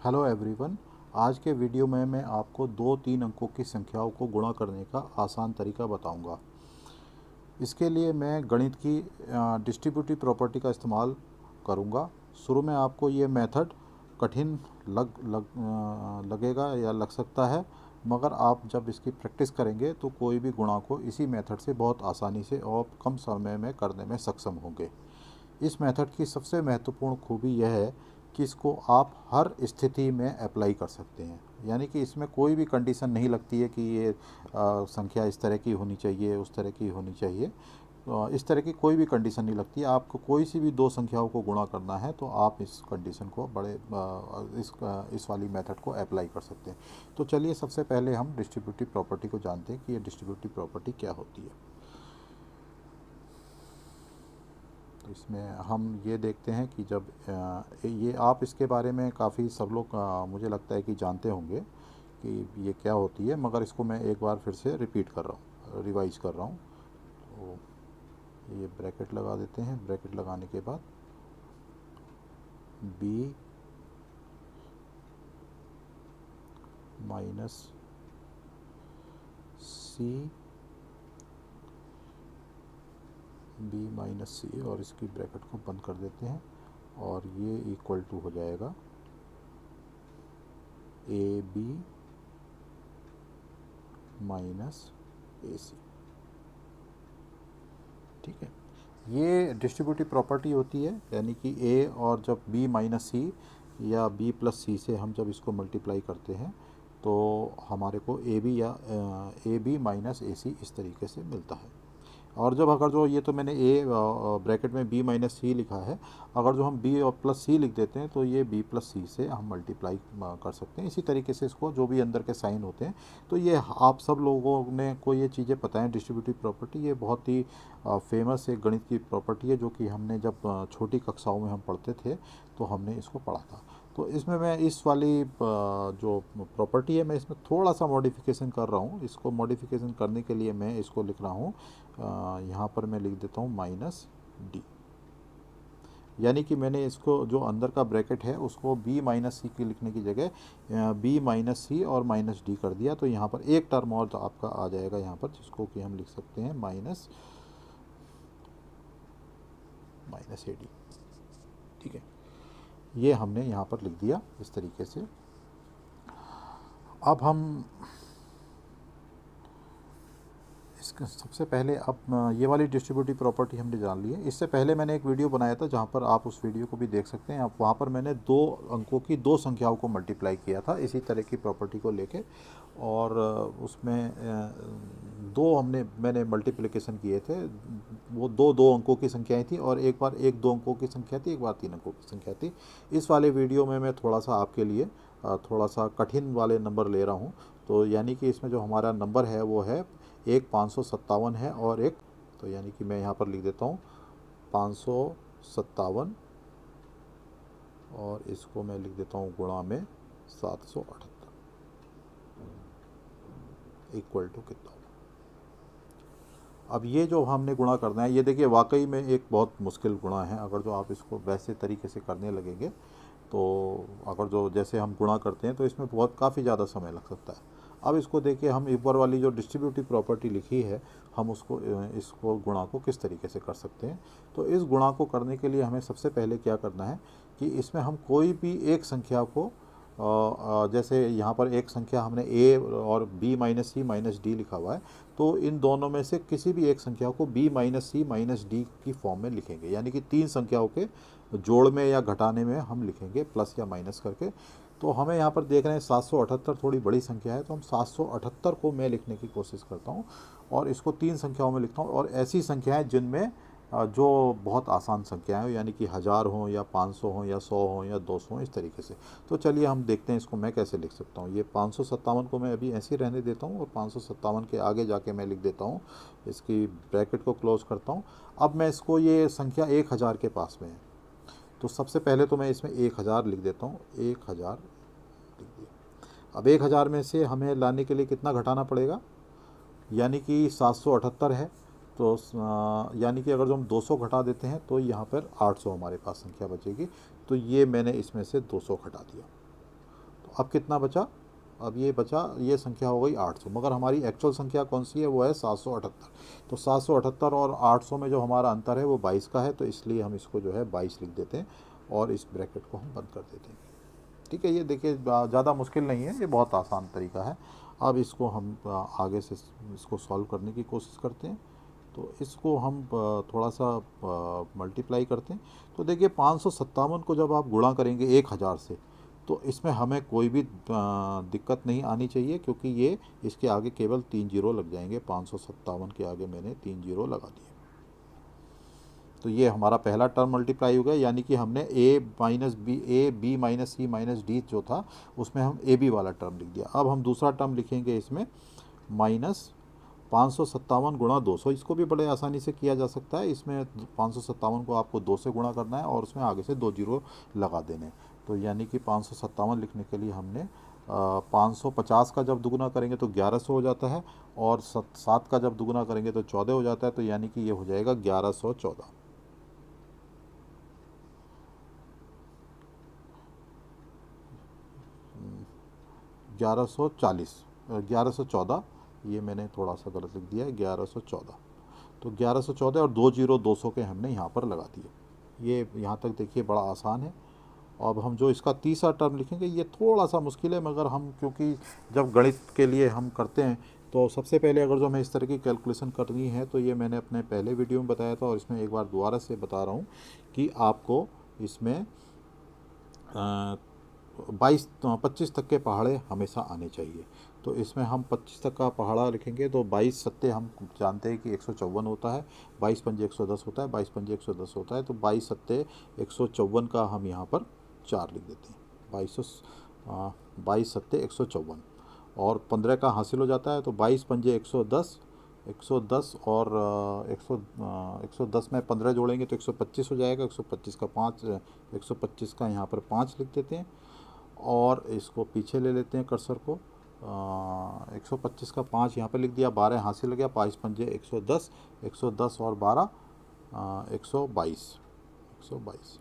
Hello everyone. आज के video में मैं आपको 2-3 अंकों की संख्याओं को गुणा करने का आसान तरीका बताऊंगा। इसके लिए मैं गणित की डिस्ट्रीब्यूटिव प्रॉपर्टी का इस्तेमाल करूंगा। शुरू में आपको ये मेथड कठिन लगेगा या लग सकता है, मगर आप जब इसकी प्रैक्टिस करेंगे तो कोई भी गुणा को इसी मेथड से बहुत आसानी से और कम समय में करने में सक्षम होंगे। इस मेथड की सबसे महत्वपूर्ण खूबी यह है कि इसको आप हर स्थिति में अप्लाई कर सकते हैं। यानी कि इसमें कोई भी कंडीशन नहीं लगती है कि ये संख्या इस तरह की होनी चाहिए, उस तरह की होनी चाहिए। इस तरह की कोई भी कंडीशन नहीं लगती है। आपको कोई सी भी दो संख्याओं को गुणा करना है तो आप इस कंडीशन को इस वाली मेथड को अप्लाई कर सकते हैं। तो चलिए सबसे पहले हम डिस्ट्रीब्यूटिव प्रॉपर्टी को जानते हैं कि ये डिस्ट्रीब्यूटिव प्रॉपर्टी क्या होती है। तो इसमें हम ये देखते हैं कि जब ये आप इसके बारे में काफ़ी सब लोग मुझे लगता है कि जानते होंगे कि ये क्या होती है, मगर इसको मैं एक बार फिर से रिपीट कर रहा हूँ, रिवाइज कर रहा हूँ। तो ये ब्रैकेट लगा देते हैं। ब्रैकेट लगाने के बाद b माइनस सी b माइनस सी, और इसकी ब्रैकेट को बंद कर देते हैं और ये इक्वल टू हो जाएगा ए बी माइनस ए सी। ठीक है, ये डिस्ट्रीब्यूटिव प्रॉपर्टी होती है। यानी कि a और जब b माइनस सी या b प्लस सी से हम जब इसको मल्टीप्लाई करते हैं तो हमारे को ए बी या ए बी माइनस ए सी इस तरीके से मिलता है। और जब अगर जो ये तो मैंने a ब्रैकेट में b माइनस सी लिखा है, अगर जो हम b और प्लस सी लिख देते हैं तो ये b प्लस सी से हम मल्टीप्लाई कर सकते हैं। इसी तरीके से इसको जो भी अंदर के साइन होते हैं, तो ये आप सब लोगों ने को ये चीज़ें पता है। डिस्ट्रीब्यूटिव प्रॉपर्टी ये बहुत ही फेमस एक गणित की प्रॉपर्टी है, जो कि हमने जब छोटी कक्षाओं में हम पढ़ते थे तो हमने इसको पढ़ा था। तो इसमें मैं इस वाली जो प्रॉपर्टी है मैं इसमें थोड़ा सा मॉडिफिकेशन कर रहा हूँ। इसको मॉडिफिकेशन करने के लिए मैं इसको लिख रहा हूँ, यहाँ पर मैं लिख देता हूँ माइनस डी। यानी कि मैंने इसको जो अंदर का ब्रैकेट है उसको b माइनस सी की लिखने की जगह b माइनस सी और माइनस डी कर दिया। तो यहाँ पर एक टर्म और आपका आ जाएगा यहाँ पर, जिसको कि हम लिख सकते हैं माइनस ए डी। ठीक है, ये हमने यहाँ पर लिख दिया इस तरीके से। अब हम इसका सबसे पहले अब ये वाली डिस्ट्रीब्यूटिव प्रॉपर्टी हमने जान ली है। इससे पहले मैंने एक वीडियो बनाया था जहाँ पर आप उस वीडियो को भी देख सकते हैं। आप वहाँ पर मैंने दो अंकों की दो संख्याओं को मल्टीप्लाई किया था इसी तरह की प्रॉपर्टी को लेके, और उसमें मैंने मल्टीप्लिकेशन किए थे। वो दो अंकों की संख्याएं थी, और एक बार एक 2 अंकों की संख्या थी, एक बार 3 अंकों की संख्या थी। इस वाले वीडियो में मैं थोड़ा सा आपके लिए थोड़ा सा कठिन वाले नंबर ले रहा हूँ। तो यानी कि इसमें जो हमारा नंबर है वो है एक 557 है और एक, तो यानी कि मैं यहाँ पर लिख देता हूँ 557, और इसको मैं लिख देता हूँ गुणा में 778 इक्वल टू कितना होगा। अब ये जो हमने गुणा करना है, ये देखिए वाकई में एक बहुत मुश्किल गुणा है। अगर जो आप इसको वैसे तरीके से करने लगेंगे तो अगर जो जैसे हम गुणा करते हैं तो इसमें बहुत काफ़ी ज़्यादा समय लग सकता है। अब इसको देखिए, हम ऊपर वाली जो डिस्ट्रीब्यूटिव प्रॉपर्टी लिखी है, हम इसको गुणा को किस तरीके से कर सकते हैं। तो इस गुणा को करने के लिए हमें सबसे पहले क्या करना है कि इसमें हम कोई भी एक संख्या को जैसे यहाँ पर एक संख्या हमने a और b minus C minus D लिखा हुआ है, तो इन दोनों में से किसी भी एक संख्या को b minus C minus D की फॉर्म में लिखेंगे। यानी कि 3 संख्याओं के जोड़ में या घटाने में हम लिखेंगे प्लस या माइनस करके। तो हमें यहाँ पर देख रहे हैं 778 थोड़ी बड़ी संख्या है, तो हम 778 को मैं लिखने की कोशिश करता हूँ और इसको 3 संख्याओं में लिखता हूँ। और ऐसी संख्याएं जिनमें जो बहुत आसान संख्याएं हो, यानी कि 1000 हों या 500 हों या 100 हों या 200 हों, इस तरीके से। तो चलिए हम देखते हैं इसको मैं कैसे लिख सकता हूँ। ये 557 को मैं अभी ऐसे ही रहने देता हूँ और 557 के आगे जाके मैं लिख देता हूँ, इसकी ब्रैकेट को क्लोज करता हूँ। अब मैं इसको, ये संख्या 1000 के पास में है, तो सबसे पहले तो मैं इसमें 1000 लिख देता हूँ। 1000 लिख दिया। अब 1000 में से हमें लाने के लिए कितना घटाना पड़ेगा, यानी कि 778 है, तो यानी कि अगर जो हम 200 घटा देते हैं तो यहाँ पर 800 हमारे पास संख्या बचेगी। तो ये मैंने इसमें से 200 घटा दिया। अब कितना बचा, अब ये बचा, ये संख्या हो गई 800, मगर हमारी एक्चुअल संख्या कौन सी है, वो है 778। तो 778 और 800 में जो हमारा अंतर है वो 22 का है, तो इसलिए हम इसको जो है 22 लिख देते हैं और इस ब्रैकेट को हम बंद कर देते हैं। ठीक है, ये देखिए ज़्यादा मुश्किल नहीं है, ये बहुत आसान तरीका है। अब इसको हम आगे से इसको सॉल्व करने की कोशिश करते हैं। तो इसको हम थोड़ा सा मल्टीप्लाई करते हैं। तो देखिए 557 को जब आप गुणा करेंगे 1000 से, तो इसमें हमें कोई भी दिक्कत नहीं आनी चाहिए, क्योंकि ये इसके आगे केवल 3 जीरो लग जाएंगे। 557 के आगे मैंने 3 जीरो लगा दिए। तो ये हमारा पहला टर्म मल्टीप्लाई हो गया, यानी कि हमने A B minus C minus D जो था उसमें हम ए बी वाला टर्म लिख दिया। अब हम दूसरा टर्म लिखेंगे इसमें माइनस 557 गुणा 200। इसको भी बड़े आसानी से किया जा सकता है। इसमें 557 को आपको 2 से गुणा करना है और उसमें आगे से 2 जीरो लगा देने। तो यानी कि 557 लिखने के लिए हमने 550 का जब दुगुना करेंगे तो 1100 हो जाता है, और 7 का जब दुगुना करेंगे तो 14 हो जाता है। तो यानी कि ये हो जाएगा 1114। 1114, ये मैंने थोड़ा सा गलत लिख दिया है, 1114। तो 1114 और 2 जीरो 200 के हमने यहाँ पर लगा दिए। ये यहाँ तक देखिए बड़ा आसान है। अब हम जो इसका तीसरा टर्म लिखेंगे ये थोड़ा सा मुश्किल है, मगर हम क्योंकि जब गणित के लिए हम करते हैं तो सबसे पहले अगर जो हमें इस तरह की कैलकुलेशन करनी है, तो ये मैंने अपने पहले वीडियो में बताया था और इसमें एक बार दोबारा से बता रहा हूँ कि आपको इसमें 25 तक के पहाड़े हमेशा आने चाहिए। तो इसमें हम 25 तक का पहाड़ा लिखेंगे तो 22 सत्ते हम जानते हैं कि 154 होता है, 22 पंजे 110 होता है, 22 पंजे 110 होता है। तो 22 सत्ते 154 का हम यहाँ पर 4 लिख देते हैं। 22 सत्ते 154 और 15 का हासिल हो जाता है। तो 22 पंजे 110, 110 और 110 में 15 जोड़ेंगे तो 125 हो जाएगा। 125 का 5, 125 का यहाँ पर 5 लिख देते हैं और इसको पीछे ले लेते हैं कर्सर को। 125 का 5 यहाँ पर लिख दिया, 12 हासिल हो गया। 5 पंजे 110, 110 और 12 122, 122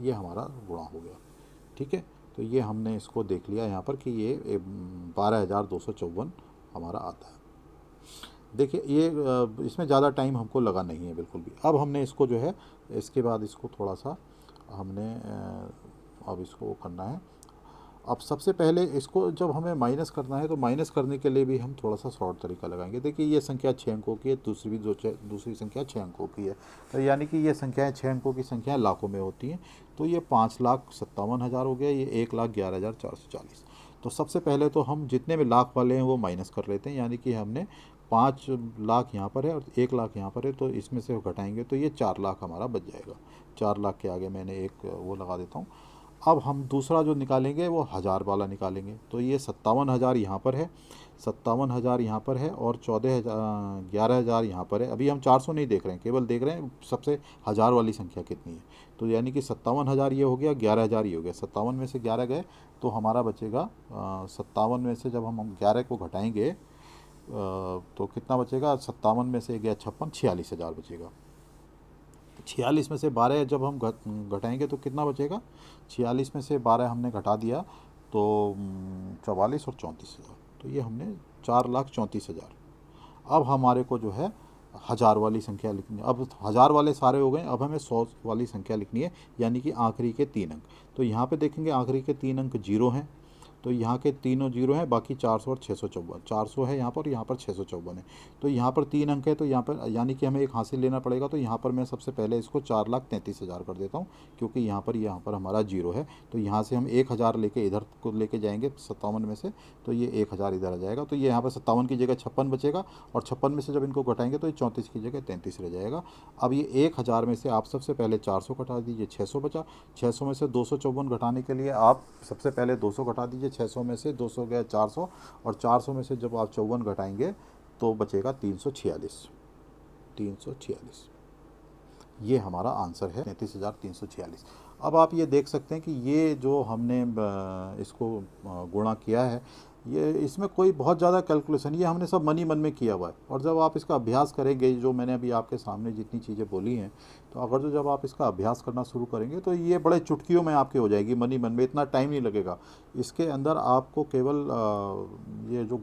ये हमारा गुणा हो गया। ठीक है, तो ये हमने इसको देख लिया यहाँ पर कि ये 12,254 हमारा आता है। देखिए ये इसमें ज़्यादा टाइम हमको लगा नहीं है बिल्कुल भी। अब हमने इसको जो है, इसके बाद इसको थोड़ा सा हमने अब इसको करना है। अब सबसे पहले इसको जब हमें माइनस करना है तो माइनस करने के लिए भी हम थोड़ा सा शॉर्ट तरीका लगाएंगे। देखिए ये संख्या 6 अंकों की है, दूसरी संख्या 6 अंकों की है। तो यानी कि ये संख्याएं 6 अंकों की संख्याएं लाखों में होती हैं। तो ये 5,57,000 हो गया, ये 1,11,440। तो सबसे पहले तो हम जितने भी लाख वाले हैं वो माइनस कर लेते हैं। यानी कि हमने 5 लाख यहाँ पर है और 1 लाख यहाँ पर है, तो इसमें से घटाएंगे तो ये 4 लाख हमारा बच जाएगा। 4 लाख के आगे मैंने एक वो लगा देता हूँ। अब हम दूसरा जो निकालेंगे वो 1000 वाला निकालेंगे। तो ये 57,000 यहाँ पर है, 57,000 यहाँ पर है और 11,000 यहाँ पर है। अभी हम 400 नहीं देख रहे हैं, केवल देख रहे हैं सबसे 1000 वाली संख्या कितनी है। तो यानी कि 57,000 ये हो गया, 11,000 ये हो गया। 57 में से 11 गए तो हमारा बचेगा 57 में से जब हम 11 को घटाएंगे तो कितना बचेगा। 57 में से गया 56, 46,000 बचेगा। 46 में से 12 जब हम घटाएंगे तो कितना बचेगा। 46 में से 12 हमने घटा दिया तो 44 और 34,000। तो ये हमने 4,34,000। अब हमारे को जो है 1000 वाली संख्या लिखनी है। अब 1000 वाले सारे हो गए, अब हमें 100 वाली संख्या लिखनी है, यानी कि आखिरी के 3 अंक। तो यहाँ पे देखेंगे आखिरी के 3 अंक 0 हैं, तो यहाँ के तीनों 0 हैं, बाकी 400 और 654। 400 है यहाँ पर और यहाँ पर 654 है। तो यहाँ पर 3 अंक है, तो यहाँ पर यानी कि हमें एक हासिल लेना पड़ेगा। तो यहाँ पर मैं सबसे पहले इसको 4,33,000 कर देता हूँ, क्योंकि यहाँ पर हमारा 0 है। तो यहाँ से हम 1,000 लेके इधर को लेके जाएंगे 57 में से, तो ये 1,000 इधर आ जाएगा। तो ये यहाँ पर 57 की जगह 56 बचेगा और 56 में से जब इनको घटाएंगे तो ये 34 की जगह 33 रह जाएगा। अब ये 1,000 में से आप सबसे पहले 400 घटा दीजिए, 600 बचा। 600 में से 254 घटाने के लिए आप सबसे पहले 200 घटा दीजिए। 600 में से 200 गया 400 और 400 में से जब आप 54 घटाएंगे तो बचेगा 346। 346 ये हमारा आंसर है, 33,346। अब आप ये देख सकते हैं कि ये जो हमने इसको गुणा किया है, ये इसमें कोई बहुत ज़्यादा कैलकुलेशन, ये हमने सब मन ही मन में किया हुआ है। और जब आप इसका अभ्यास करेंगे, जो मैंने अभी आपके सामने जितनी चीज़ें बोली हैं, तो अगर जो जब आप इसका अभ्यास करना शुरू करेंगे तो ये बड़े चुटकियों में आपके हो जाएगी, मन ही मन में, इतना टाइम नहीं लगेगा। इसके अंदर आपको केवल ये जो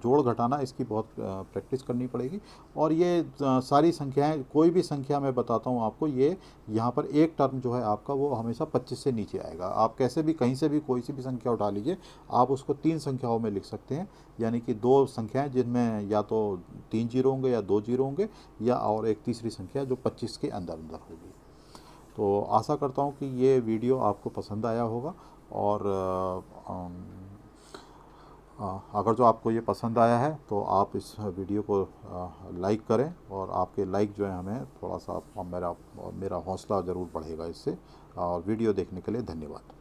जोड़ घटाना, इसकी बहुत प्रैक्टिस करनी पड़ेगी। और ये सारी संख्याएं, कोई भी संख्या मैं बताता हूँ आपको, ये यहाँ पर एक टर्म जो है आपका वो हमेशा 25 से नीचे आएगा। आप कैसे भी, कहीं से भी कोई सी भी संख्या उठा लीजिए, आप उसको 3 संख्याओं में लिख सकते हैं, यानी कि 2 संख्याएं जिनमें या तो 3 जीरो होंगे या 2 जीरो होंगे, या और एक तीसरी संख्या जो 25 के अंदर अंदर होगी। तो आशा करता हूँ कि ये वीडियो आपको पसंद आया होगा। और अगर जो आपको ये पसंद आया है तो आप इस वीडियो को लाइक करें, और आपके लाइक जो है हमें थोड़ा सा मेरा हौसला ज़रूर बढ़ेगा इससे। और वीडियो देखने के लिए धन्यवाद।